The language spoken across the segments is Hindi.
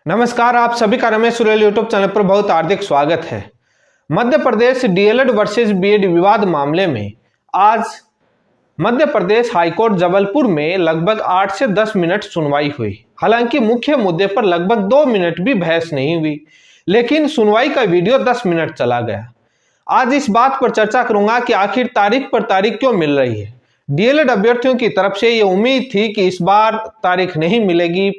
नमस्कार, आप सभी का रमेश सुरेल यूट्यूब चैनल पर बहुत हार्दिक स्वागत है। Madhya Pradesh DElEd versus BEd विवाद मामले में आज मध्य प्रदेश हाईकोर्ट जबलपुर में लगभग 8 से 10 मिनट सुनवाई हुई। हालांकि मुख्य मुद्दे पर लगभग 2 मिनट भी बहस नहीं हुई, लेकिन सुनवाई का वीडियो 10 मिनट चला गया। आज इस बात पर चर्चा करूंगा कि आखिर तारीख पर तारीख क्यों मिल रही है। डीएलएड अभ्यर्थियों की तरफ से ये उम्मीद थी कि इस बार तारीख नहीं मिलेगी,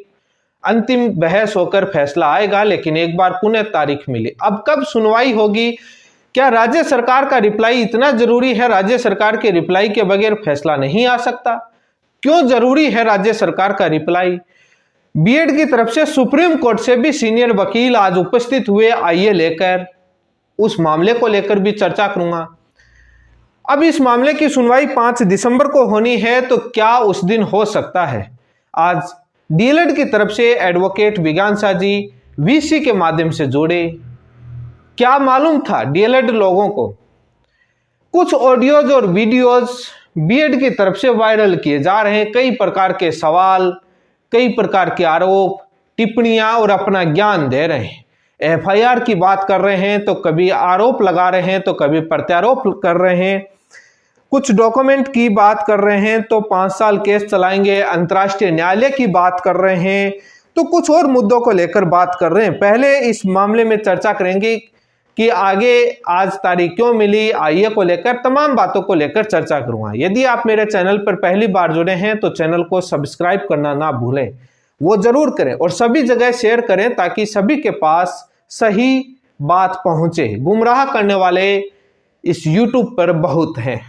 अंतिम बहस होकर फैसला आएगा, लेकिन एक बार पुनः तारीख मिली। अब कब सुनवाई होगी? क्या राज्य सरकार का रिप्लाई इतना जरूरी है? राज्य सरकार के रिप्लाई के बगैर फैसला नहीं आ सकता? क्यों जरूरी है राज्य सरकार का रिप्लाई? बीएड की तरफ से सुप्रीम कोर्ट से भी सीनियर वकील आज उपस्थित हुए। आइए लेकर उस मामले को लेकर भी चर्चा करूंगा। अब इस मामले की सुनवाई 5 दिसंबर को होनी है, तो क्या उस दिन हो सकता है? आज डीएलएड की तरफ से एडवोकेट विज्ञानसा जी वीसी के माध्यम से जुड़े। क्या मालूम था डीएलएड लोगों को? कुछ ऑडियोज और वीडियोज बीएड की तरफ से वायरल किए जा रहे हैं। कई प्रकार के सवाल, कई प्रकार के आरोप, टिप्पणियां और अपना ज्ञान दे रहे हैं। एफआईआर की बात कर रहे हैं तो कभी आरोप लगा रहे हैं तो कभी प्रत्यारोप कर रहे हैं। कुछ डॉक्यूमेंट की बात कर रहे हैं तो 5 साल केस चलाएंगे, अंतर्राष्ट्रीय न्यायालय की बात कर रहे हैं, तो कुछ और मुद्दों को लेकर बात कर रहे हैं। पहले इस मामले में चर्चा करेंगे कि आगे आज तारीख क्यों मिली, आइए को लेकर तमाम बातों को लेकर चर्चा करूंगा। यदि आप मेरे चैनल पर पहली बार जुड़े हैं तो चैनल को सब्सक्राइब करना ना भूलें, वो जरूर करें और सभी जगह शेयर करें ताकि सभी के पास सही बात पहुंचे। गुमराह करने वाले इस यूट्यूब पर बहुत हैं।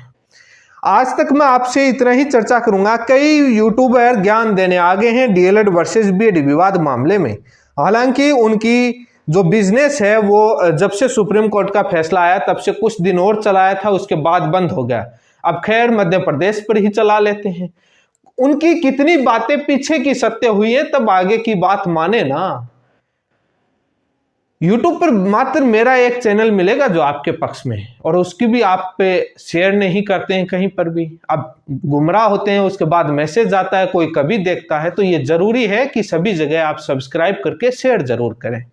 आज तक मैं आपसे इतना ही चर्चा करूंगा। कई यूट्यूबर ज्ञान देने आगे हैं डीएलएड वर्सेस बीएड विवाद मामले में। हालांकि उनकी जो बिजनेस है वो जब से सुप्रीम कोर्ट का फैसला आया तब से कुछ दिन और चलाया था, उसके बाद बंद हो गया। अब खैर मध्य प्रदेश पर ही चला लेते हैं। उनकी कितनी बातें पीछे की सत्य हुई है, तब आगे की बात माने ना। यूट्यूब पर मात्र मेरा एक चैनल मिलेगा जो आपके पक्ष में है, और उसकी भी आप पे शेयर नहीं करते हैं कहीं पर भी। अब गुमराह होते हैं, उसके बाद मैसेज आता है, कोई कभी देखता है। तो ये जरूरी है कि सभी जगह आप सब्सक्राइब करके शेयर जरूर करें।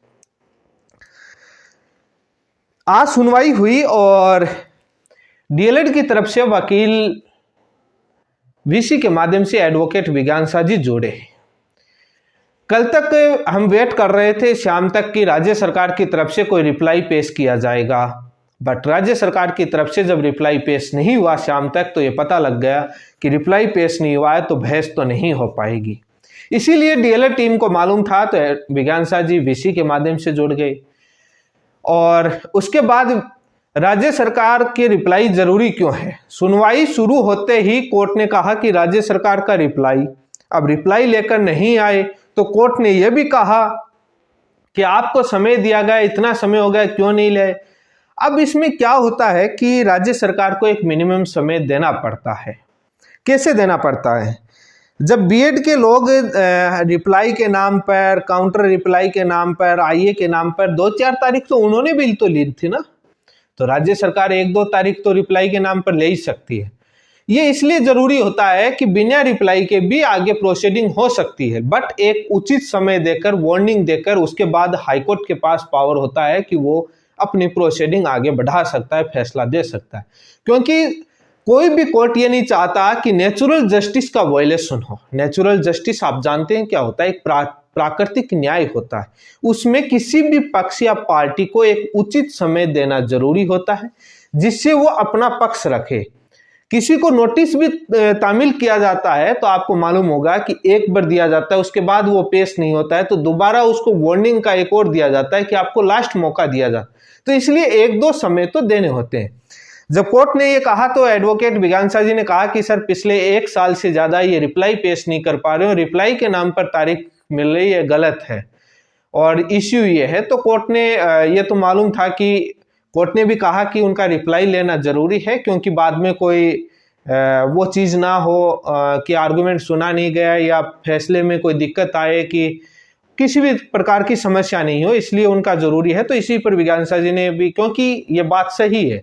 आज सुनवाई हुई और डीएलएड की तरफ से वकील वीसी के माध्यम से एडवोकेट विज्ञानसा जी जोड़े। कल तक हम वेट कर रहे थे शाम तक कि राज्य सरकार की तरफ से कोई रिप्लाई पेश किया जाएगा, बट राज्य सरकार की तरफ से जब रिप्लाई पेश नहीं हुआ शाम तक, तो ये पता लग गया कि रिप्लाई पेश नहीं हुआ है तो बहस तो नहीं हो पाएगी। इसीलिए डीएलएड टीम को मालूम था, तो विज्ञानसा जी वीसी के माध्यम से जुड़ गए। और उसके बाद राज्य सरकार की रिप्लाई जरूरी क्यों है? सुनवाई शुरू होते ही कोर्ट ने कहा कि राज्य सरकार का रिप्लाई, अब रिप्लाई लेकर नहीं आए तो कोर्ट ने यह भी कहा कि आपको समय दिया गया, इतना समय हो गया, क्यों नहीं ले। अब इसमें क्या होता है कि राज्य सरकार को एक मिनिमम समय देना पड़ता है। कैसे देना पड़ता है? जब बीएड के लोग रिप्लाई के नाम पर, काउंटर रिप्लाई के नाम पर, आईए के नाम पर 2-4 तारीख तो उन्होंने भी तो ली थी ना, तो राज्य सरकार 1-2 तारीख तो रिप्लाई के नाम पर ले ही सकती है। ये इसलिए जरूरी होता है कि बिना रिप्लाई के भी आगे प्रोसीडिंग हो सकती है, बट एक उचित समय देकर, वार्निंग देकर, उसके बाद हाईकोर्ट के पास पावर होता है कि वो अपनी प्रोसीडिंग आगे बढ़ा सकता है, फैसला दे सकता है। क्योंकि कोई भी कोर्ट ये नहीं चाहता कि नेचुरल जस्टिस का वायलेशन हो। नेचुरल जस्टिस आप जानते हैं क्या होता है? एक प्राकृतिक न्याय होता है। उसमें किसी भी पक्ष या पार्टी को एक उचित समय देना जरूरी होता है, जिससे वो अपना पक्ष रखे। किसी को नोटिस भी तामील किया जाता है तो आपको मालूम होगा कि एक बार दिया जाता है, उसके बाद वो पेश नहीं होता है, तो दोबारा उसको वार्निंग का एक और दिया जाता है कि आपको लास्ट मौका दिया जाता है। तो इसलिए 1-2 समय तो देने होते हैं। जब कोर्ट ने ये कहा तो एडवोकेट विज्ञानसा जी ने कहा कि सर पिछले 1 साल से ज्यादा ये रिप्लाई पेश नहीं कर पा रहे हो, रिप्लाई के नाम पर तारीख मिल रही है, गलत है और इश्यू ये है। तो कोर्ट ने ये तो मालूम था कि कोर्ट ने भी कहा कि उनका रिप्लाई लेना जरूरी है, क्योंकि बाद में कोई वो चीज़ ना हो कि आर्गुमेंट सुना नहीं गया या फैसले में कोई दिक्कत आए, कि किसी भी प्रकार की समस्या नहीं हो, इसलिए उनका जरूरी है। तो इसी पर विज्ञानसा जी ने भी, क्योंकि ये बात सही है,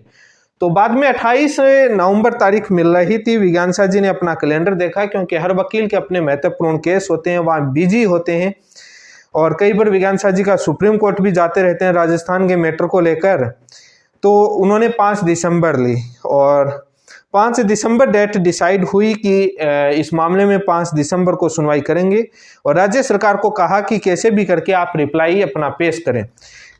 तो बाद में 28 नवंबर तारीख मिल रही थी। विज्ञानसा जी ने अपना कैलेंडर देखा, क्योंकि हर वकील के अपने महत्वपूर्ण केस होते हैं, वहाँ बिजी होते हैं। और कई बार विज्ञान शाह जी का सुप्रीम कोर्ट भी जाते रहते हैं राजस्थान के मैटर को लेकर। तो उन्होंने 5 दिसंबर ली और 5 दिसंबर डेट डिसाइड हुई कि इस मामले में 5 दिसंबर को सुनवाई करेंगे और राज्य सरकार को कहा कि कैसे भी करके आप रिप्लाई अपना पेश करें,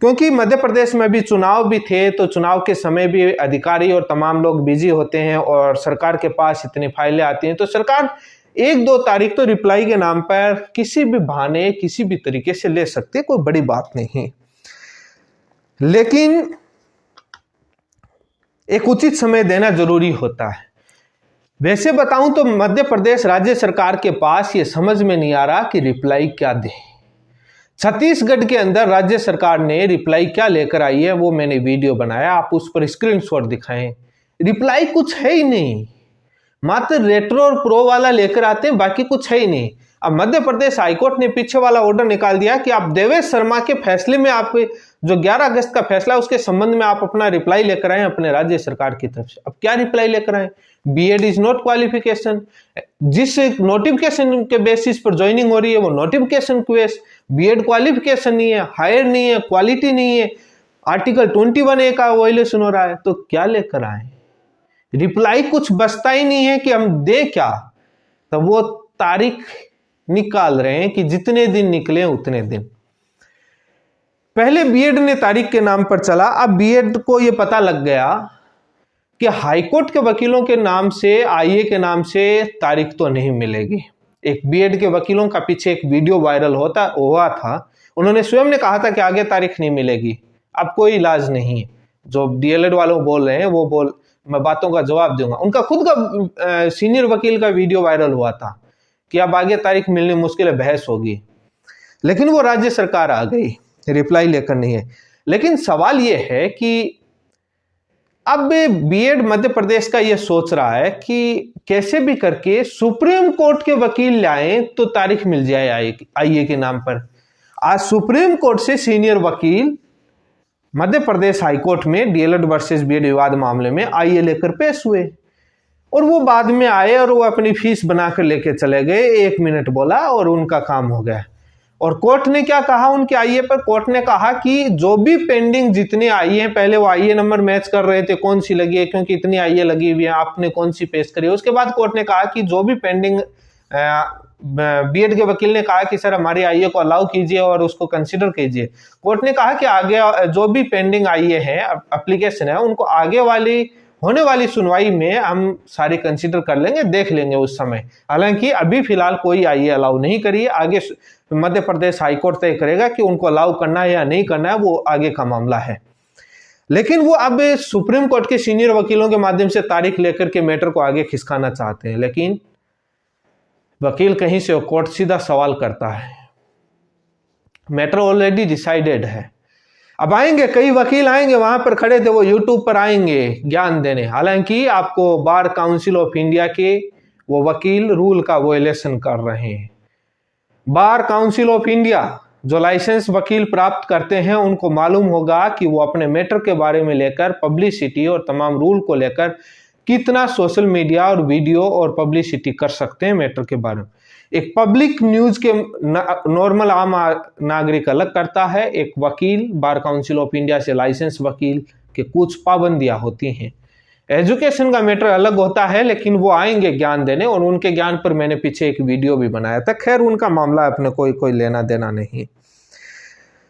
क्योंकि मध्य प्रदेश में भी चुनाव भी थे, तो चुनाव के समय भी अधिकारी और तमाम लोग बिजी होते हैं और सरकार के पास इतनी फाइलें आती हैं, तो सरकार 1-2 तारीख तो रिप्लाई के नाम पर किसी भी बहाने किसी भी तरीके से ले सकती है, कोई बड़ी बात नहीं। लेकिन एक उचित समय देना जरूरी होता है। वैसे बताऊं तो मध्य प्रदेश राज्य सरकार के पास ये समझ में नहीं आ रहा कि रिप्लाई क्या दे। छत्तीसगढ़ के अंदर राज्य सरकार ने रिप्लाई क्या लेकर आई है वो मैंने वीडियो बनाया, आप उस पर स्क्रीनशॉट दिखाएं। रिप्लाई कुछ है ही नहीं, मात्र रेट्रो और प्रो वाला लेकर आते हैं, बाकी कुछ है ही नहीं। अब मध्य प्रदेश हाईकोर्ट ने पीछे वाला ऑर्डर निकाल दिया कि आप देवेश शर्मा के फैसले में आप जो 11 अगस्त का फैसला है उसके संबंध में आप अपना रिप्लाई लेकर आए अपने राज्य सरकार की तरफ से। अब क्या रिप्लाई लेकर आए? BEd is not qualification. जिस नोटिफिकेशन के बेसिस पर ज्वाइनिंग हो रही है वो नोटिफिकेशन क्वेश्चन, बीएड क्वालिफिकेशन नहीं है, हायर नहीं है, क्वालिटी नहीं है, आर्टिकल 21A का वायलेशन हो रहा है, तो क्या लेकर आए? रिप्लाई कुछ बचता ही नहीं है कि हम दे क्या। तो वो तारीख निकाल रहे हैं कि जितने दिन निकले उतने दिन। पहले बीएड ने तारीख के नाम पर चला, अब बीएड को यह पता लग गया कि हाईकोर्ट के वकीलों के नाम से, आईए के नाम से तारीख तो नहीं मिलेगी। एक बीएड के वकीलों का पीछे एक वीडियो वायरल हुआ था, उन्होंने स्वयं ने कहा था कि आगे तारीख नहीं मिलेगी। अब कोई इलाज नहीं है। जो डीएलएड वालों बोल रहे हैं वो मैं बातों का जवाब दूंगा। उनका खुद का सीनियर वकील का वीडियो वायरल हुआ था कि अब आगे तारीख मिलनी मुश्किल है, बहस होगी। लेकिन वो राज्य सरकार आ गई, रिप्लाई लेकर नहीं है। लेकिन सवाल यह है कि अब बीएड मध्य प्रदेश का यह सोच रहा है कि कैसे भी करके सुप्रीम कोर्ट के वकील लाएं तो तारीख मिल जाए आईए के नाम पर। आज सुप्रीम कोर्ट से सीनियर वकील मध्य प्रदेश हाईकोर्ट में डीएलएड वर्सेस बीएड विवाद मामले में आईए लेकर पेश हुए और वो बाद में आए और वो अपनी फीस बनाकर लेके चले गए। 1 मिनट बोला और उनका काम हो गया। और कोर्ट ने क्या कहा उनके आईए पर? कोर्ट ने कहा कि जो भी पेंडिंग जितने आईए हैं, पहले वो आईए नंबर मैच कर रहे थे कौन सी लगी है, क्योंकि इतनी आईए लगी हुई है, आपने कौन सी पेश करी है। उसके बाद कोर्ट ने कहा कि जो भी पेंडिंग, बीएड के वकील ने कहा कि सर हमारी आईए को अलाउ कीजिए और उसको कंसिडर कीजिए। कोर्ट ने कहा कि आगे जो भी पेंडिंग आईए है, एप्लीकेशन है, उनको आगे वाली होने वाली सुनवाई में हम सारी कंसिडर कर लेंगे, देख लेंगे उस समय। हालांकि अभी फिलहाल कोई आईए अलाउ नहीं करी है, आगे मध्य प्रदेश हाईकोर्ट तय करेगा कि उनको अलाउ करना है या नहीं करना है, वो आगे का मामला है। लेकिन वो अब सुप्रीम कोर्ट के सीनियर वकीलों के माध्यम से तारीख लेकर के मैटर को आगे खिसकाना चाहते हैं। लेकिन वकील कहीं से कोर्ट सीधा सवाल करता है, मैटर ऑलरेडी डिसाइडेड है। अब आएंगे कई वकील आएंगे, वहां पर खड़े थे वो यूट्यूब पर आएंगे ज्ञान देने। हालांकि आपको बार काउंसिल ऑफ इंडिया के वो वकील रूल का वायलेशन कर रहे हैं। बार काउंसिल ऑफ इंडिया जो लाइसेंस वकील प्राप्त करते हैं उनको मालूम होगा कि वो अपने मैटर के बारे में लेकर पब्लिसिटी और तमाम रूल को लेकर कितना सोशल मीडिया और वीडियो और पब्लिसिटी कर सकते हैं मैटर के बारे में। एक पब्लिक न्यूज के नॉर्मल आम नागरिक अलग करता है, एक वकील बार काउंसिल ऑफ इंडिया से लाइसेंस वकील के कुछ पाबंदियां होती हैं। एजुकेशन का मैटर अलग होता है, लेकिन वो आएंगे ज्ञान देने और उनके ज्ञान पर मैंने पीछे एक वीडियो भी बनाया था। खैर उनका मामला अपने कोई लेना देना नहीं।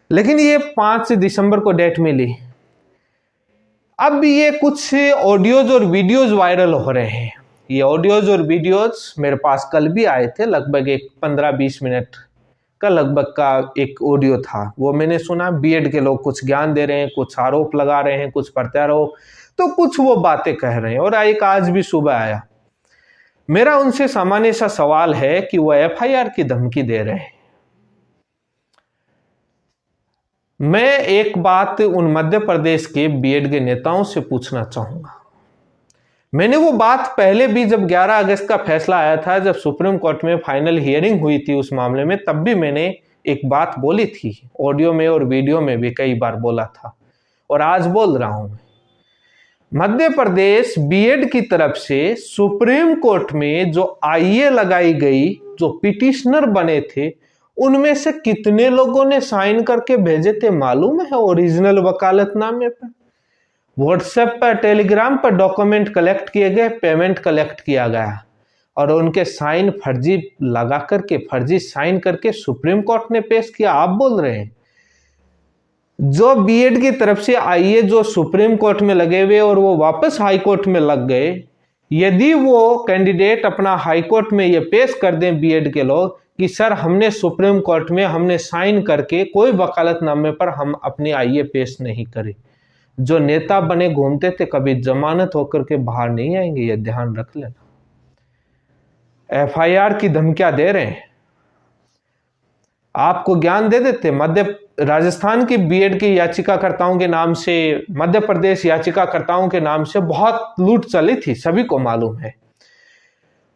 लेकिन ये 5 दिसंबर को डेट मिली। अब ये कुछ ऑडियोज और वीडियोज वायरल हो रहे हैं। ये ऑडियोज और वीडियोज मेरे पास कल भी आए थे, लगभग एक 15-20 मिनट का लगभग का एक ऑडियो था, वो मैंने सुना। बीएड के लोग कुछ ज्ञान दे रहे हैं, कुछ आरोप लगा रहे हैं, कुछ प्रत्यारोप, तो कुछ वो बातें कह रहे हैं। और एक आज भी सुबह आया। मेरा उनसे सामान्य सा सवाल है कि वो एफआईआर की धमकी दे रहे हैं। मैं एक बात उन मध्य प्रदेश के बीएड के नेताओं से पूछना चाहूंगा। मैंने वो बात पहले भी, जब 11 अगस्त का फैसला आया था, जब सुप्रीम कोर्ट में फाइनल हियरिंग हुई थी उस मामले में, तब भी मैंने एक बात बोली थी, ऑडियो में और वीडियो में भी कई बार बोला था और आज बोल रहा हूं। मध्य प्रदेश बीएड की तरफ से सुप्रीम कोर्ट में जो आईए लगाई गई, जो पिटिशनर बने थे, उनमें से कितने लोगों ने साइन करके भेजे थे मालूम है? ओरिजिनल वकालतनामे पर, व्हाट्सएप पर, टेलीग्राम पर डॉक्यूमेंट कलेक्ट किए गए, पेमेंट कलेक्ट किया गया और उनके साइन फर्जी लगा करके, फर्जी साइन करके सुप्रीम कोर्ट ने पेश किया। आप बोल रहे हैं जो बीएड की तरफ से आईए जो सुप्रीम कोर्ट में लगे हुए और वो वापस हाई कोर्ट में लग गए, यदि वो कैंडिडेट अपना हाई कोर्ट में ये पेश कर दें बीएड के लोग कि सर हमने सुप्रीम कोर्ट में हमने साइन करके कोई वकालतनामे पर हम अपनी आईए पेश नहीं करे, जो नेता बने घूमते थे कभी जमानत होकर के बाहर नहीं आएंगे, ये ध्यान रख लेना। एफआईआर की धमकियां दे रहे हैं, आपको ज्ञान दे देते। राजस्थान की बीएड की याचिकाकर्ताओं के नाम से, मध्य प्रदेश याचिकाकर्ताओं के नाम से बहुत लूट चली थी, सभी को मालूम है।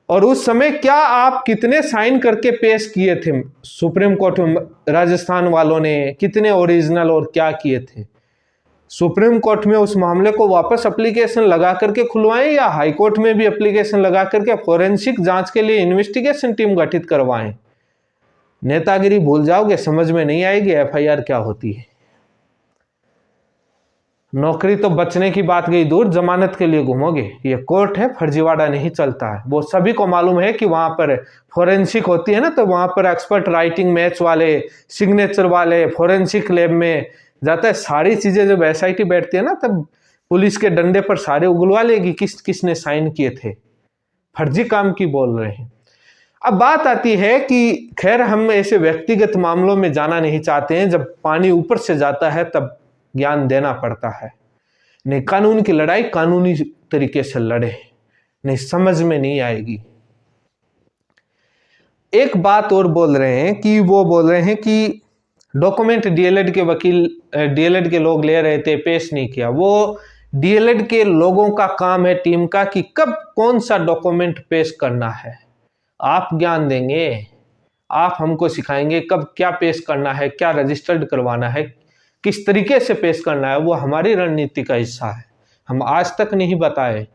और उस समय क्या आप कितने साइन करके पेश किए थे सुप्रीम कोर्ट में, राजस्थान वालों ने कितने ओरिजिनल और क्या किए थे? सुप्रीम कोर्ट में उस मामले को वापस एप्लीकेशन लगा करके खुलवाएं या हाई कोर्ट में भी एप्लीकेशन लगा करके फोरेंसिक जांच के लिए इन्वेस्टिगेशन टीम गठित करवाएं। नेतागिरी भूल जाओगे, समझ में नहीं आएगी एफआईआर क्या होती है। नौकरी तो बचने की बात गई दूर, जमानत के लिए घूमोगे। ये कोर्ट है, फर्जीवाड़ा नहीं चलता है। वो सभी को मालूम है कि वहां पर फोरेंसिक होती है ना, तो वहां पर एक्सपर्ट राइटिंग मैच वाले, सिग्नेचर वाले, फोरेंसिक लैब में जाता है। सारी चीजें जब एसआईटी बैठती है ना, तब पुलिस के डंडे पर सारे उगलवा लेगी किसने साइन किए थे। फर्जी काम की बोल रहे हैं। अब बात आती है कि खैर हम ऐसे व्यक्तिगत मामलों में जाना नहीं चाहते हैं, जब पानी ऊपर से जाता है तब ज्ञान देना पड़ता है। नहीं, कानून की लड़ाई कानूनी तरीके से लड़े, नहीं समझ में नहीं आएगी। एक बात और बोल रहे हैं कि वो बोल रहे हैं कि डॉक्यूमेंट डीएलएड के वकील, डीएलएड के लोग ले रहे थे, पेश नहीं किया। वो डीएलएड के लोगों का काम है, टीम का, कि कब कौन सा डॉक्यूमेंट पेश करना है। आप ज्ञान देंगे, आप हमको सिखाएंगे कब क्या पेश करना है, क्या रजिस्टर्ड करवाना है, किस तरीके से पेश करना है। वो हमारी रणनीति का हिस्सा है। हम आज तक नहीं बताए,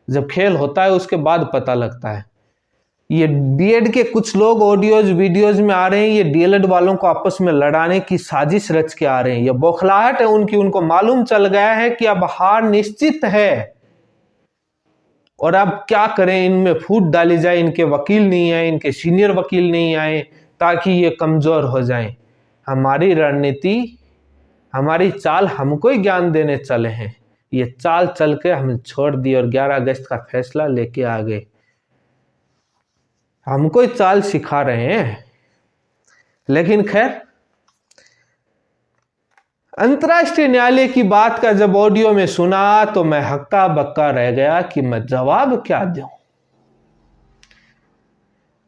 जब खेल होता है उसके बाद पता लगता है। ये बीएड के कुछ लोग ऑडियोज वीडियोज में आ रहे हैं, ये डीएलएड वालों को आपस में लड़ाने की साजिश रच के आ रहे हैं। ये बौखलाहट है उनकी, उनको मालूम चल गया है कि अब हार निश्चित है और अब क्या करें, इनमें फूट डाली जाए, इनके वकील नहीं आए, इनके सीनियर वकील नहीं आए, ताकि ये कमजोर हो जाएं। हमारी रणनीति, हमारी चाल हमको ही ज्ञान देने चले हैं। ये चाल चल के हम छोड़ दी और 11 अगस्त का फैसला लेके आ गए। हमको ही चाल सिखा रहे हैं। लेकिन खैर, अंतर्राष्ट्रीय न्यायालय की बात का जब ऑडियो में सुना तो मैं हक्का बक्का रह गया कि मैं जवाब क्या दूं।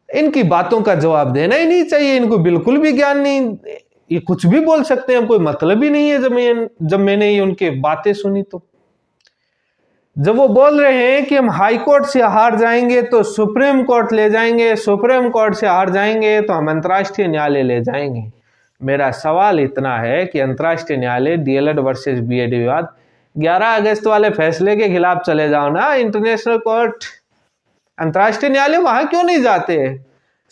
इनकी बातों का जवाब देना ही नहीं चाहिए, इनको बिल्कुल भी ज्ञान नहीं, ये कुछ भी बोल सकते हैं, कोई मतलब ही नहीं है। जब मैंने ये उनके बातें सुनी तो जब वो बोल रहे हैं कि हम हाई कोर्ट से हार जाएंगे तो सुप्रीम कोर्ट ले जाएंगे, सुप्रीम कोर्ट से हार जाएंगे तो हम अंतर्राष्ट्रीय न्यायालय ले जाएंगे। मेरा सवाल इतना है कि अंतर्राष्ट्रीय न्यायालय डीएलएड वर्सेस बीएड विवाद 11 अगस्त वाले फैसले के खिलाफ चले जाओ ना, इंटरनेशनल कोर्ट, अंतर्राष्ट्रीय न्यायालय वहां क्यों नहीं जाते?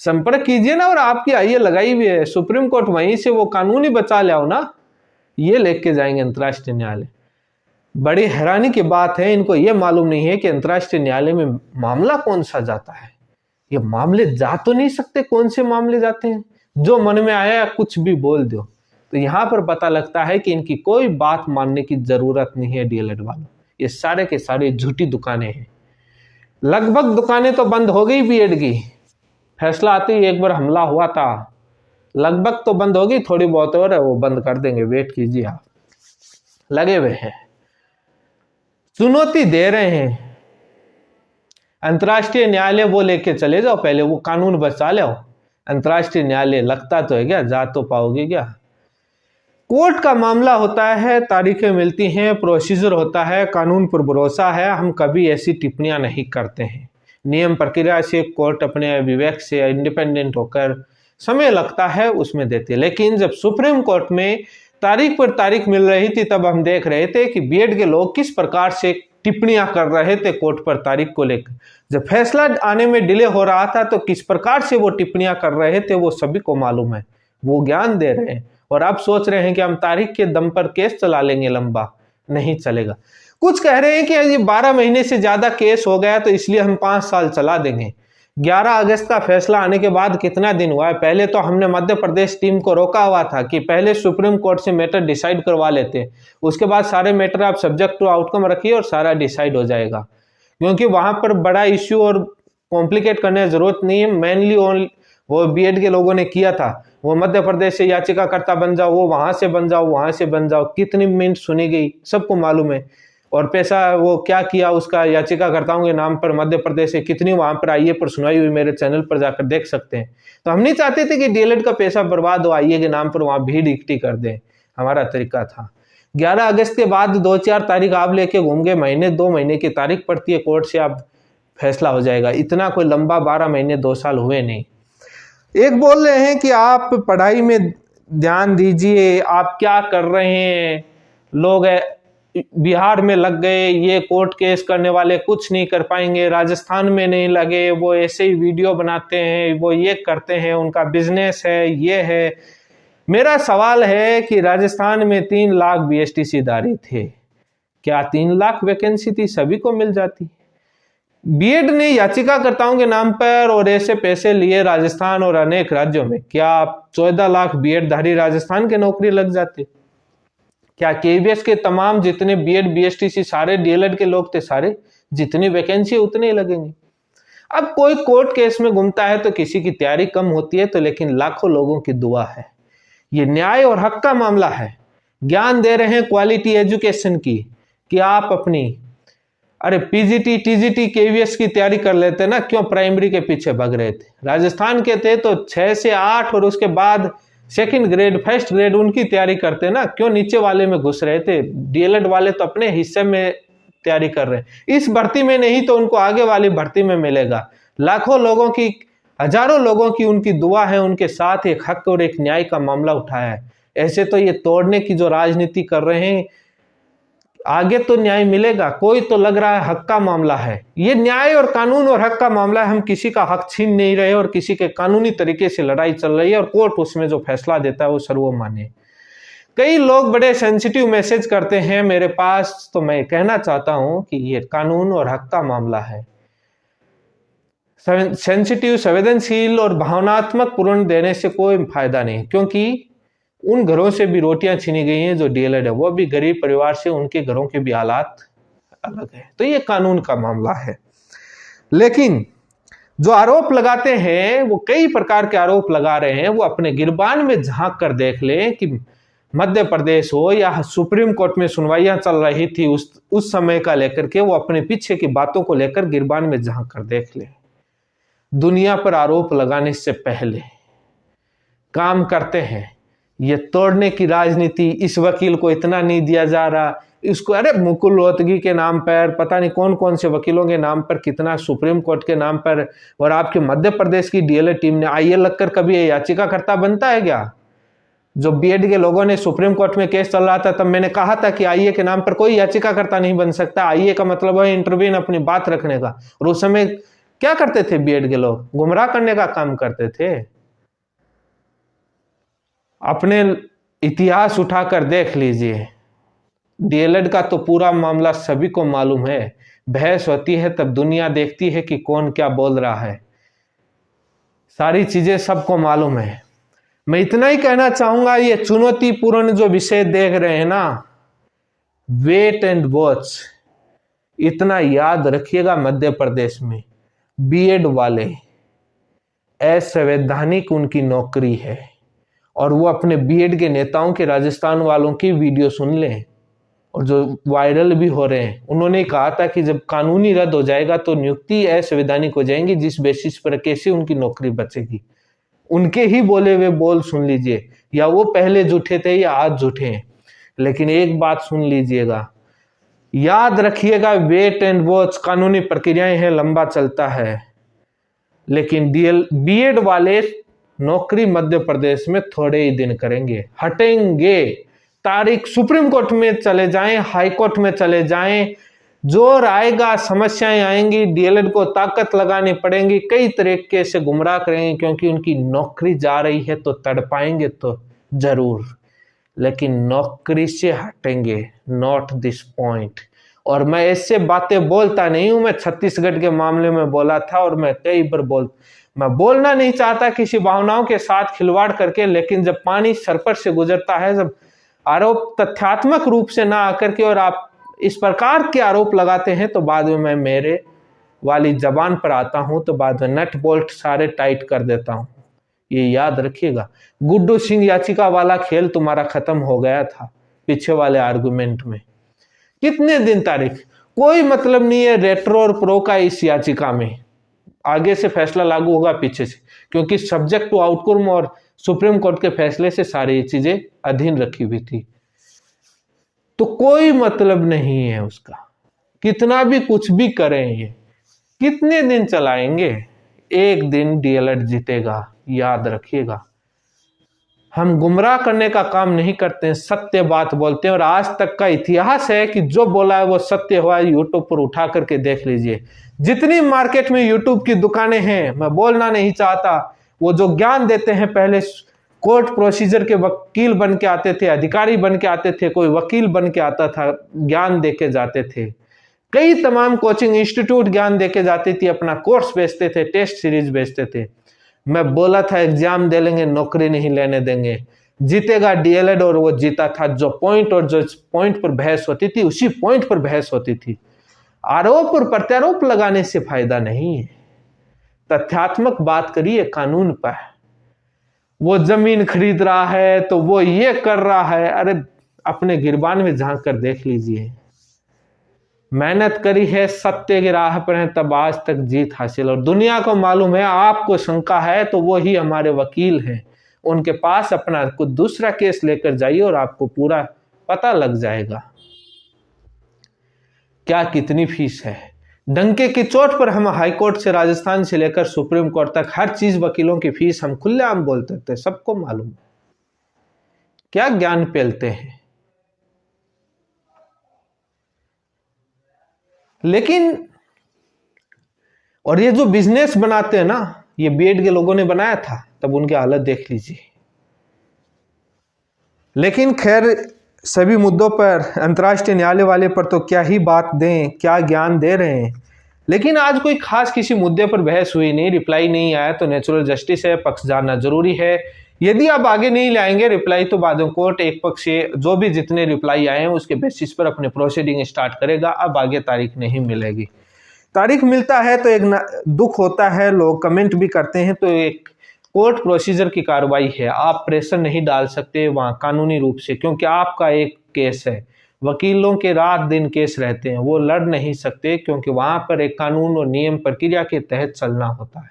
संपर्क कीजिए ना, और आपकी आईए लगाई हुई है सुप्रीम कोर्ट, वहीं से वो कानूनी बचा ले आओ ना, ये लेके जाएंगे अंतर्राष्ट्रीय न्यायालय। बड़ी हैरानी की बात है, इनको ये मालूम नहीं है कि अंतर्राष्ट्रीय न्यायालय में मामला कौन सा जाता है। ये मामले जा तो नहीं सकते, कौन से मामले जाते हैं? जो मन में आया कुछ भी बोल दो। तो यहां पर पता लगता है कि इनकी कोई बात मानने की जरूरत नहीं है डीएलएड वालों। ये सारे के सारे झूठी दुकानें हैं। लगभग दुकानें तो बंद हो गई बीएड की, फैसला आते ही एक बार हमला हुआ था, लगभग तो बंद होगी, थोड़ी बहुत और है वो बंद कर देंगे, वेट कीजिए आप। लगे हुए हैं, चुनौती दे रहे हैं। अंतर्राष्ट्रीय न्यायालय वो लेके चले जाओ, पहले वो कानून बचा लो। अंतर्राष्ट्रीय न्यायालय लगता तो है क्या, जा तो पाओगे क्या? कोर्ट का मामला होता है, तारीखें मिलती हैं, प्रोसीजर होता है, कानून पर भरोसा है, हम कभी ऐसी टिप्पणियां नहीं करते हैं। नियम प्रक्रिया से कोर्ट अपने विवेक से इंडिपेंडेंट होकर समय लगता है उसमें देती है। लेकिन जब सुप्रीम कोर्ट में तारीख पर तारीख मिल रही थी, तब हम देख रहे थे कि बीएड के लोग किस प्रकार से टिप्पणियां कर रहे थे कोर्ट पर तारीख को लेकर। जब फैसला आने में डिले हो रहा था तो किस प्रकार से वो टिप्पणियां कर रहे थे वो सभी को मालूम है। वो ज्ञान दे रहे हैं और अब सोच रहे हैं कि हम तारीख के दम पर केस चला लेंगे, लंबा नहीं चलेगा। कुछ कह रहे हैं कि ये 12 महीने से ज्यादा केस हो गया तो इसलिए हम 5 साल चला देंगे। 11 अगस्त का फैसला आने के बाद कितना दिन हुआ है? पहले तो हमने मध्य प्रदेश टीम को रोका हुआ था कि पहले सुप्रीम कोर्ट से मैटर डिसाइड करवा लेते, उसके बाद सारे मैटर आप सब्जेक्ट टू आउटकम रखिए और सारा डिसाइड हो जाएगा, क्योंकि वहां पर बड़ा इश्यू और कॉम्प्लिकेट करने की जरूरत नहीं है। मेनली वो बीएड के लोगों ने किया था, वो मध्य प्रदेश से याचिकाकर्ता बन जाओ, वो वहां से बन जाओ, वहां से बन जाओ, कितनी मिनट सुनी गई सबको मालूम है। और पैसा वो क्या किया उसका याचिकाकर्ताओं के नाम पर मध्य प्रदेश से कितनी वहां पर आईए पर सुनवाई हुई, मेरे चैनल पर जाकर देख सकते हैं। तो हम नहीं चाहते थे कि डीएलएड का पैसा बर्बाद हो, आईए के नाम पर वहां भीड़ इकट्ठी कर दें, हमारा तरीका था। 11 अगस्त के बाद 2-4 तारीख आप लेके घूम गए, महीने 2 महीने की तारीख पड़ती है कोर्ट से, आप फैसला हो जाएगा। इतना कोई लंबा 12 महीने 2 साल हुए नहीं। एक बोल रहे हैं कि आप पढ़ाई में ध्यान दीजिए, आप क्या कर रहे हैं, लोग बिहार में लग गए, ये कोर्ट केस करने वाले कुछ नहीं कर पाएंगे, राजस्थान में नहीं लगे, वो ऐसे ही वीडियो बनाते हैं, वो ये करते हैं, उनका बिजनेस है, ये है। मेरा सवाल है कि राजस्थान में 3 लाख बीएसटीसी-धारी थे, क्या 3 लाख वैकेंसी थी सभी को मिल जाती? बीएड ने याचिकाकर्ताओं के नाम पर और ऐसे पैसे लिए राजस्थान और अनेक राज्यों में, क्या 14 लाख बीएड धारी राजस्थान के नौकरी लग जाते? क्या केवीएस के तमाम जितने बीएड बीएसटीसी सारे डीएलएड के लोग थे, सारे जितनी वैकेंसी उतने ही लगेंगे? अब कोई कोर्ट केस में घूमता है तो किसी की तैयारी कम होती है, तो लेकिन लाखों लोगों की दुआ है। ये न्याय और हक का मामला है। ज्ञान दे रहे हैं क्वालिटी एजुकेशन की, कि आप अपनी पीजीटी टीजीटी केवीएस की तैयारी कर लेते ना, क्यों प्राइमरी के पीछे भाग रहे थे? राजस्थान के थे तो 6 से 8 और उसके बाद सेकंड ग्रेड फर्स्ट ग्रेड उनकी तैयारी करते ना, क्यों नीचे वाले में घुस रहे थे? डीएलएड वाले तो अपने हिस्से में तैयारी कर रहे हैं, इस भर्ती में नहीं तो उनको आगे वाली भर्ती में मिलेगा। लाखों लोगों की, हजारों लोगों की उनकी दुआ है, उनके साथ एक हक और एक न्याय का मामला उठाया है। ऐसे तो ये तोड़ने की जो राजनीति कर रहे हैं, आगे तो न्याय मिलेगा, कोई तो लग रहा है हक का मामला है। ये न्याय और कानून और हक का मामला है, हम किसी का हक छीन नहीं रहे और किसी के कानूनी तरीके से लड़ाई चल रही है और कोर्ट उसमें जो फैसला देता है वो सर्वमान्य। कई लोग बड़े सेंसिटिव मैसेज करते हैं मेरे पास, तो मैं कहना चाहता हूं कि ये कानून और हक का मामला है। सेंसिटिव, संवेदनशील और भावनात्मक पूर्ण देने से कोई फायदा नहीं, क्योंकि उन घरों से भी रोटियां छीनी गई हैं जो डीएलएड है, वो भी गरीब परिवार से, उनके घरों के भी हालात अलग है। तो ये कानून का मामला है। लेकिन जो आरोप लगाते हैं वो कई प्रकार के आरोप लगा रहे हैं, वो अपने गिरबान में झांक कर देख लें कि मध्य प्रदेश हो या सुप्रीम कोर्ट में सुनवाइयां चल रही थी उस समय का लेकर के, वो अपने पीछे की बातों को लेकर गिरबान में झांक कर देख लें। दुनिया पर आरोप लगाने से पहले काम करते हैं। ये तोड़ने की राजनीति, इस वकील को इतना नहीं दिया जा रहा, इसको मुकुल रोहतगी के नाम पर, पता नहीं कौन कौन से वकीलों के नाम पर, कितना सुप्रीम कोर्ट के नाम पर। और आपके मध्य प्रदेश की डीएलएड टीम ने आईए लगकर कभी याचिकाकर्ता बनता है क्या? जो बीएड के लोगों ने सुप्रीम कोर्ट में केस चल रहा था, तब मैंने कहा था कि आईए के नाम पर कोई याचिकाकर्ता नहीं बन सकता। आईए का मतलब है इंटरवीन, अपनी बात रखने का। और उस समय क्या करते थे बीएड के लोग? गुमराह करने का काम करते थे। अपने इतिहास उठाकर देख लीजिए। डीएलएड का तो पूरा मामला सभी को मालूम है। बहस होती है तब दुनिया देखती है कि कौन क्या बोल रहा है, सारी चीजें सबको मालूम है। मैं इतना ही कहना चाहूंगा, ये चुनौतीपूर्ण जो विषय देख रहे हैं ना, वेट एंड वॉच। इतना याद रखिएगा, मध्य प्रदेश में बीएड वाले असंवैधानिक उनकी नौकरी है, और वो अपने बीएड के नेताओं के, राजस्थान वालों की वीडियो सुन लें, और जो वायरल भी हो रहे हैं। उन्होंने कहा था कि जब कानूनी रद्द हो जाएगा तो नियुक्ति असंवैधानिक हो जाएंगी, जिस बेसिस पर कैसे उनकी नौकरी बचेगी। उनके ही बोले हुए बोल सुन लीजिए, या वो पहले झूठे थे या आज झूठे हैं। लेकिन एक बात सुन लीजिएगा, याद रखिएगा, वेट एंड वॉच। कानूनी प्रक्रियाएं हैं, लंबा चलता है, लेकिन बीएड वाले नौकरी मध्य प्रदेश में थोड़े ही दिन करेंगे, हटेंगे। तारीख सुप्रीम कोर्ट में चले जाएं, हाई कोर्ट में चले जाएं, जोर आएगा, समस्याएं आएंगी, डीएलएड को ताकत लगानी पड़ेंगी, कई तरीके से गुमराह करेंगे, क्योंकि उनकी नौकरी जा रही है तो तड़पाएंगे तो जरूर, लेकिन नौकरी से हटेंगे नॉट दिस पॉइंट। और मैं ऐसे बातें बोलता नहीं हूं, मैं छत्तीसगढ़ के मामले में बोला था और मैं कई बार मैं बोलना नहीं चाहता किसी भावनाओं के साथ खिलवाड़ करके, लेकिन जब पानी सर पर से गुजरता है, जब आरोप तथ्यात्मक रूप से ना आकर के और आप इस प्रकार के आरोप लगाते हैं, तो बाद में मैं मेरे वाली जबान पर आता हूं, तो बाद में नट बोल्ट सारे टाइट कर देता हूं। ये याद रखिएगा। गुड्डू सिंह याचिका वाला खेल तुम्हारा खत्म हो गया था पीछे वाले आर्गुमेंट में। कितने दिन तारीख, कोई मतलब नहीं है रेट्रो और प्रो का इस याचिका में। आगे से फैसला लागू होगा पीछे से, क्योंकि सब्जेक्ट टू आउटकम और सुप्रीम कोर्ट के फैसले से सारी ये चीजें अधीन रखी हुई थी, तो कोई मतलब नहीं है उसका। कितना भी कुछ भी करें, ये कितने दिन चलाएंगे, एक दिन डीएलएड जीतेगा, याद रखिएगा। हम गुमराह करने का काम नहीं करते हैं, सत्य बात बोलते हैं, और आज तक का इतिहास है कि जो बोला है वो सत्य हुआ है। यूट्यूब पर उठा करके देख लीजिए, जितनी मार्केट में यूट्यूब की दुकानें हैं, मैं बोलना नहीं चाहता, वो जो ज्ञान देते हैं, पहले कोर्ट प्रोसीजर के वकील बन के आते थे, अधिकारी बन के आते थे, कोई वकील बन के आता था, ज्ञान दे के जाते थे। कई तमाम कोचिंग इंस्टीट्यूट ज्ञान दे के जाती थी, अपना कोर्स बेचते थे, टेस्ट सीरीज बेचते थे। मैं बोला था एग्जाम दे लेंगे, नौकरी नहीं लेने देंगे, जीतेगा डीएलएड, और वो जीता था। जो पॉइंट पर बहस होती थी, उसी पॉइंट पर बहस होती थी। आरोप और प्रत्यारोप लगाने से फायदा नहीं है, तथ्यात्मक बात करिए कानून पर। वो जमीन खरीद रहा है तो वो ये कर रहा है, अरे अपने गिरबान में झांक कर देख लीजिए। मेहनत करी है, सत्य की राह पर है, तब आज तक जीत हासिल। और दुनिया को मालूम है, आपको शंका है तो वो ही हमारे वकील हैं, उनके पास अपना कुछ दूसरा केस लेकर जाइए और आपको पूरा पता लग जाएगा क्या कितनी फीस है। डंके की चोट पर हम हाई कोर्ट से, राजस्थान से लेकर सुप्रीम कोर्ट तक हर चीज वकीलों की फीस हम खुलेआम बोलते थे, सबको मालूम है। क्या ज्ञान पेलते हैं। लेकिन और ये जो बिजनेस बनाते हैं ना, ये बीएड के लोगों ने बनाया था, तब उनकी हालत देख लीजिए। लेकिन खैर, सभी मुद्दों पर अंतर्राष्ट्रीय न्यायालय वाले पर तो क्या ही बात दें, क्या ज्ञान दे रहे हैं। लेकिन आज कोई खास किसी मुद्दे पर बहस हुई नहीं, रिप्लाई नहीं आया, तो नेचुरल जस्टिस है, पक्ष जानना जरूरी है। यदि आप आगे नहीं लाएंगे रिप्लाई, तो बाद में कोर्ट एक पक्ष से जो भी जितने रिप्लाई आए हैं उसके बेसिस पर अपने प्रोसीडिंग स्टार्ट करेगा। अब आगे तारीख नहीं मिलेगी। तारीख मिलता है तो एक दुख होता है, लोग कमेंट भी करते हैं, तो एक कोर्ट प्रोसीजर की कार्रवाई है, आप प्रेशर नहीं डाल सकते वहां कानूनी रूप से, क्योंकि आपका एक केस है। वकीलों के रात दिन केस रहते हैं, वो लड़ नहीं सकते, क्योंकि वहां पर एक कानून और नियम प्रक्रिया के तहत चलना होता है,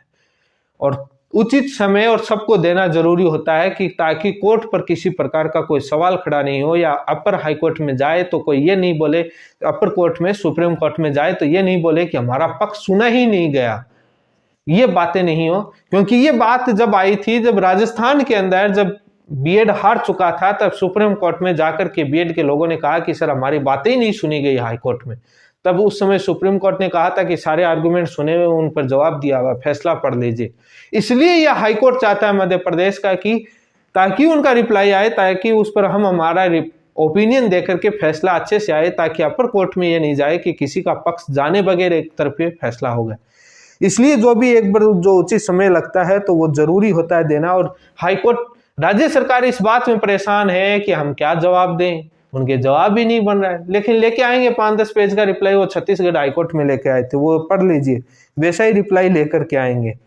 और उचित समय और सबको देना जरूरी होता है, कि ताकि कोर्ट पर किसी प्रकार का कोई सवाल खड़ा नहीं हो, या अपर हाई कोर्ट में जाए तो कोई ये नहीं बोले, अपर कोर्ट में, सुप्रीम कोर्ट में जाए तो ये नहीं बोले कि हमारा पक्ष सुना ही नहीं गया। ये बातें नहीं हो, क्योंकि ये बात जब आई थी, जब राजस्थान के अंदर जब बीएड हार चुका था, तब सुप्रीम कोर्ट में जाकर के बीएड के लोगों ने कहा कि सर हमारी बातें ही नहीं सुनी गई हाई कोर्ट में। तब उस समय सुप्रीम कोर्ट ने कहा था कि सारे आर्गुमेंट सुने हुए, उन पर जवाब दिया हुआ, फैसला पढ़ लीजिए। इसलिए यह हाई कोर्ट चाहता है मध्य प्रदेश का कि ताकि उनका रिप्लाई आए, ताकि उस पर हम हमारा ओपिनियन देकर के फैसला अच्छे से आए, ताकि अपर कोर्ट में यह नहीं जाए कि किसी का पक्ष जाने बगैर एक तरफे फैसला हो गया। इसलिए जो भी एक बार जो उचित समय लगता है तो वो जरूरी होता है देना। और हाईकोर्ट, राज्य सरकार इस बात में परेशान है कि हम क्या जवाब दें, उनके जवाब भी नहीं बन रहा है। लेकिन लेके आएंगे 5-10 पेज का रिप्लाई, वो छत्तीसगढ़ हाईकोर्ट में लेके आए थे, वो पढ़ लीजिए, वैसा ही रिप्लाई लेकर के आएंगे।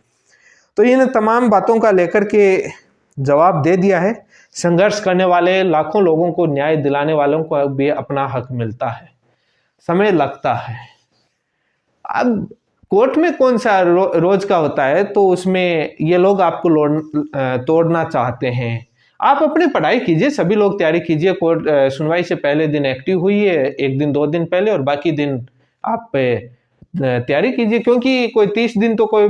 तो इन तमाम बातों का लेकर के जवाब दे दिया है। संघर्ष करने वाले लाखों लोगों को न्याय दिलाने वालों को भी अपना हक मिलता है, समय लगता है। अब कोर्ट में कौन सा रोज का होता है, तो उसमें ये लोग आपको तोड़ना चाहते हैं। आप अपनी पढ़ाई कीजिए, सभी लोग तैयारी कीजिए। कोर्ट सुनवाई से पहले दिन एक्टिव हुई है, 1 दिन 2 दिन पहले, और बाकी दिन आप तैयारी कीजिए, क्योंकि कोई 30 दिन तो कोई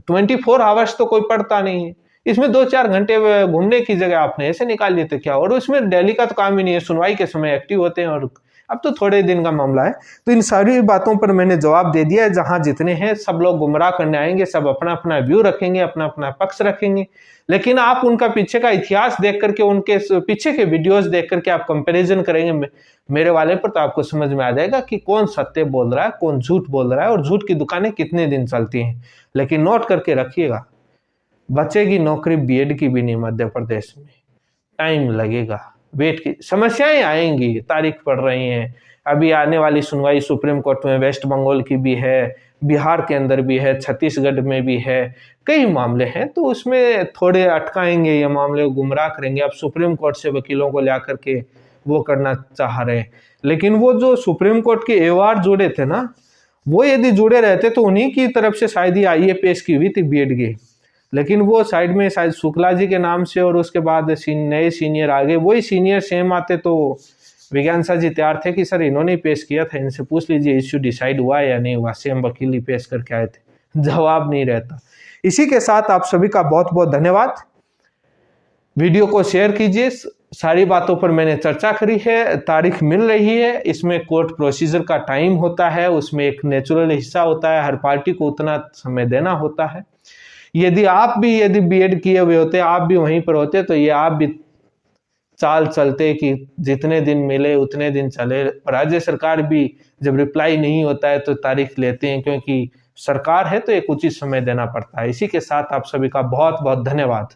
24 आवर्स तो कोई पढ़ता नहीं है। इसमें 2-4 घंटे घूमने की जगह आपने ऐसे निकाल लिए तो क्या, और उसमें डेली का तो काम ही नहीं है, सुनवाई के समय एक्टिव होते हैं और अब तो थोड़े दिन का मामला है। तो इन सारी बातों पर मैंने जवाब दे दिया है। जहां जितने हैं सब लोग गुमराह करने आएंगे, सब अपना अपना व्यू रखेंगे, अपना अपना पक्ष रखेंगे, लेकिन आप उनका पीछे का इतिहास देख करके, उनके पीछे के वीडियोस देख करके आप कंपैरिजन करेंगे मेरे वाले पर, तो आपको समझ में आ जाएगा कि कौन सत्य बोल रहा है, कौन झूठ बोल रहा है, और झूठ की दुकानें कितने दिन चलती हैं। लेकिन नोट करके रखिएगा, बचेगी नौकरी बीएड की भी नहीं मध्य प्रदेश में। टाइम लगेगा, वेट की समस्याएं आएंगी, तारीख पड़ रही हैं। अभी आने वाली सुनवाई सुप्रीम कोर्ट में वेस्ट बंगाल की भी है, बिहार के अंदर भी है, छत्तीसगढ़ में भी है, कई मामले हैं। तो उसमें थोड़े अटकाएंगे, ये मामले गुमराह करेंगे। अब सुप्रीम कोर्ट से वकीलों को ला करके वो करना चाह रहे हैं, लेकिन वो जो सुप्रीम कोर्ट के एवार जुड़े थे ना, वो यदि जुड़े रहते तो उन्हीं की तरफ से शायद ये आईए पेश की हुई थी बीएड की। लेकिन वो साइड में शायद शुक्ला जी के नाम से, और उसके बाद नए सीनियर आ गए। वही सीनियर सेम आते तो विज्ञानसा जी तैयार थे कि सर इन्होंने ही पेश किया था, इनसे पूछ लीजिए इश्यू डिसाइड हुआ या नहीं हुआ। सेम वकील ही पेश करके आए थे, जवाब नहीं रहता। इसी के साथ आप सभी का बहुत बहुत धन्यवाद। वीडियो को शेयर कीजिए। सारी बातों पर मैंने चर्चा करी है, तारीख मिल रही है। इसमें कोर्ट प्रोसीजर का टाइम होता है, उसमें एक नेचुरल हिस्सा होता है, हर पार्टी को उतना समय देना होता है। यदि बीएड किए हुए होते, आप भी वहीं पर होते, तो ये आप भी चाल चलते कि जितने दिन मिले उतने दिन चले। राज्य सरकार भी जब रिप्लाई नहीं होता है तो तारीख लेते हैं, क्योंकि सरकार है तो एक उचित समय देना पड़ता है। इसी के साथ आप सभी का बहुत बहुत धन्यवाद।